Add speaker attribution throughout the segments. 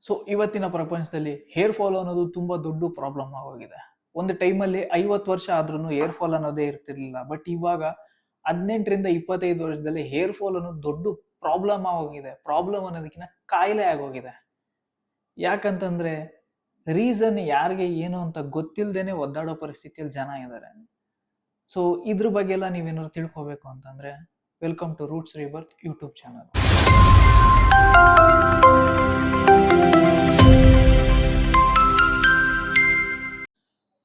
Speaker 1: So ಇವತ್ತಿನ ಪ್ರಪಂಚದಲ್ಲಿ hair fall ಅನ್ನೋದು ತುಂಬಾ ದೊಡ್ಡ ಪ್ರಾಬ್ಲಮ್ ಆಗೋಗಿದೆ. ಒಂದು ಟೈಮಲ್ಲಿ 50 ವರ್ಷ ಆದ್ರೂ ಹೇರ್ ಫಾಲ್ ಅನ್ನೋದೇ ಇರ್ತಿರ್ಲಿಲ್ಲ. ಬಟ್ ಇವಾಗ 18ರಿಂದ 25 ವರ್ಷದಲ್ಲಿ ಹೇರ್ ಫಾಲ್ ಅನ್ನೋದು ದೊಡ್ಡ ಪ್ರಾಬ್ಲಮ್ ಆಗೋಗಿದೆ. ಪ್ರಾಬ್ಲಮ್ ಅನ್ನೋದಕ್ಕಿಂತ ಕಾಯಿಲೆ ಆಗೋಗಿದೆ. ಯಾಕಂತಂದ್ರೆ ರೀಸನ್ ಯಾರಿಗೆ ಏನು ಅಂತ ಗೊತ್ತಿಲ್ಲದೇನೆ ಒದ್ದಾಡೋ ಪರಿಸ್ಥಿತಿಯಲ್ಲಿ ಜನ ಇದ್ದಾರೆ. ಸೊ ಇದ್ರ ಬಗ್ಗೆ ಎಲ್ಲ ನೀವೇನಾದ್ರು ತಿಳ್ಕೊಬೇಕು ಅಂತಂದ್ರೆ welcome to Roots Rebirth YouTube channel.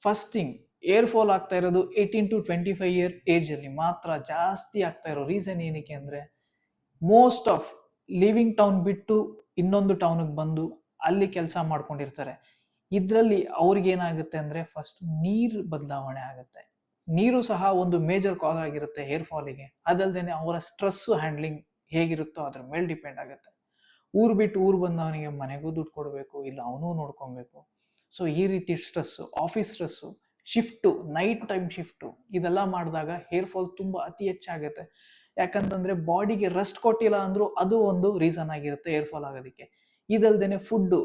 Speaker 1: First thing, air fall ಆಗ್ತಾ ಇರೋದು 18 to 25 ಇಯರ್ ಏಜ್ ಅಲ್ಲಿ ಮಾತ್ರ ಜಾಸ್ತಿ ಆಗ್ತಾ ಇರೋ ರೀಸನ್ ಏನಕ್ಕೆ ಅಂದ್ರೆ ಮೋಸ್ಟ್ ಆಫ್ ಲಿವಿಂಗ್ ಟೌನ್ ಬಿಟ್ಟು ಇನ್ನೊಂದು ಟೌನ್ಗೆ ಬಂದು ಅಲ್ಲಿ ಕೆಲಸ ಮಾಡ್ಕೊಂಡಿರ್ತಾರೆ. ಇದರಲ್ಲಿ ಅವ್ರಿಗೆ ಏನಾಗುತ್ತೆ ಅಂದ್ರೆ ಫಸ್ಟ್ ನೀರು ಬದಲಾವಣೆ ಆಗುತ್ತೆ. ನೀರು ಸಹ ಒಂದು ಮೇಜರ್ ಕಾಸ್ ಆಗಿರುತ್ತೆ ಹೇರ್ ಫಾಲಿಗೆ. ಅದಲ್ದೇನೆ ಅವರ ಸ್ಟ್ರೆಸ್ ಹ್ಯಾಂಡ್ಲಿಂಗ್ ಹೇಗಿರುತ್ತೋ ಅದ್ರ ಮೇಲೆ ಡಿಪೆಂಡ್ ಆಗುತ್ತೆ. ಊರ್ ಬಿಟ್ಟು ಊರ್ ಬಂದವನಿಗೆ ಮನೆಗೂ ದುಡ್ಡು ಕೊಡಬೇಕು, ಇಲ್ಲ ಅವನು ನೋಡ್ಕೊಬೇಕು. ಸೊ ಈ ರೀತಿ stress, office stress, shift, night time shift ಇದೆಲ್ಲ ಮಾಡಿದಾಗ ಹೇರ್ ಫಾಲ್ ತುಂಬ ಅತಿ ಹೆಚ್ಚಾಗುತ್ತೆ. ಯಾಕಂತಂದ್ರೆ ಬಾಡಿಗೆ ರೆಸ್ಟ್ ಕೊಟ್ಟಿಲ್ಲ ಅಂದ್ರೂ ಅದು ಒಂದು ರೀಸನ್ ಆಗಿರುತ್ತೆ ಹೇರ್ ಫಾಲ್ ಆಗೋದಕ್ಕೆ. ಇದಲ್ದೇನೆ ಫುಡ್ಡು,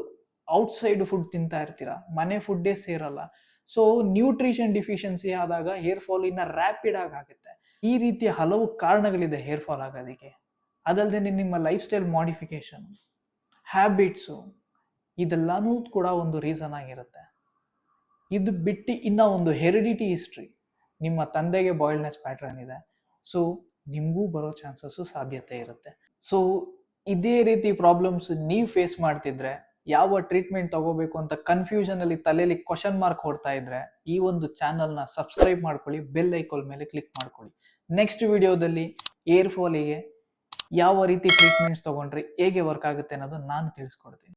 Speaker 1: ಔಟ್ಸೈಡ್ ಫುಡ್ ತಿಂತಾ ಇರ್ತೀರಾ, ಮನೆ ಫುಡ್ಡೇ ಸೇರಲ್ಲ. ಸೊ ನ್ಯೂಟ್ರಿಷನ್ ಡಿಫಿಷಿಯನ್ಸಿ ಆದಾಗ ಹೇರ್ ಫಾಲ್ ಇನ್ನ ರ್ಯಾಪಿಡ್ ಆಗುತ್ತೆ. ಈ ರೀತಿಯ ಹಲವು ಕಾರಣಗಳಿದೆ ಹೇರ್ ಫಾಲ್ ಆಗೋದಕ್ಕೆ. ಅದಲ್ಲದೆ ನಿಮ್ಮ ಲೈಫ್ ಸ್ಟೈಲ್ ಮಾಡಿಫಿಕೇಶನ್, ಹ್ಯಾಬಿಟ್ಸು ಇದೆಲ್ಲನೂ ಕೂಡ ಒಂದು ರೀಸನ್ ಆಗಿರುತ್ತೆ. ಇದು ಬಿಟ್ಟು ಇನ್ನ ಒಂದು ಹೆರಿಡಿಟಿ ಹಿಸ್ಟ್ರಿ, ನಿಮ್ಮ ತಂದೆಗೆ ಬಾಯ್ಲ್ನೆಸ್ ಪ್ಯಾಟ್ರನ್ ಇದೆ, ಸೊ ನಿಮಗೂ ಬರೋ ಚಾನ್ಸಸ್ಸು ಸಾಧ್ಯತೆ ಇರುತ್ತೆ. ಸೊ ಇದೇ ರೀತಿ ಪ್ರಾಬ್ಲಮ್ಸ್ ನೀವು ಫೇಸ್ ಮಾಡ್ತಿದ್ರೆ, ಯಾವ ಟ್ರೀಟ್ಮೆಂಟ್ ತಗೋಬೇಕು ಅಂತ ಕನ್ಫ್ಯೂಷನ್ ಅಲ್ಲಿ ತಲೆಯಲ್ಲಿ ಕ್ವಶನ್ ಮಾರ್ಕ್ ಹೊಡ್ತಾ ಇದ್ರೆ ಈ ಒಂದು ಚಾನಲ್ನ ಸಬ್ಸ್ಕ್ರೈಬ್ ಮಾಡ್ಕೊಳ್ಳಿ, ಬೆಲ್ ಐಕಾನ್ ಮೇಲೆ ಕ್ಲಿಕ್ ಮಾಡ್ಕೊಳ್ಳಿ. ನೆಕ್ಸ್ಟ್ ವಿಡಿಯೋದಲ್ಲಿ ಏರ್ ಫಾಲಿಗೆ ಯಾವ ರೀತಿ ಟ್ರೀಟ್ಮೆಂಟ್ಸ್ ತಗೊಂಡ್ರೆ ಹೇಗೆ ವರ್ಕ್ ಆಗುತ್ತೆ ಅನ್ನೋದು ನಾನು ತಿಳಿಸ್ಕೊಡ್ತೀನಿ.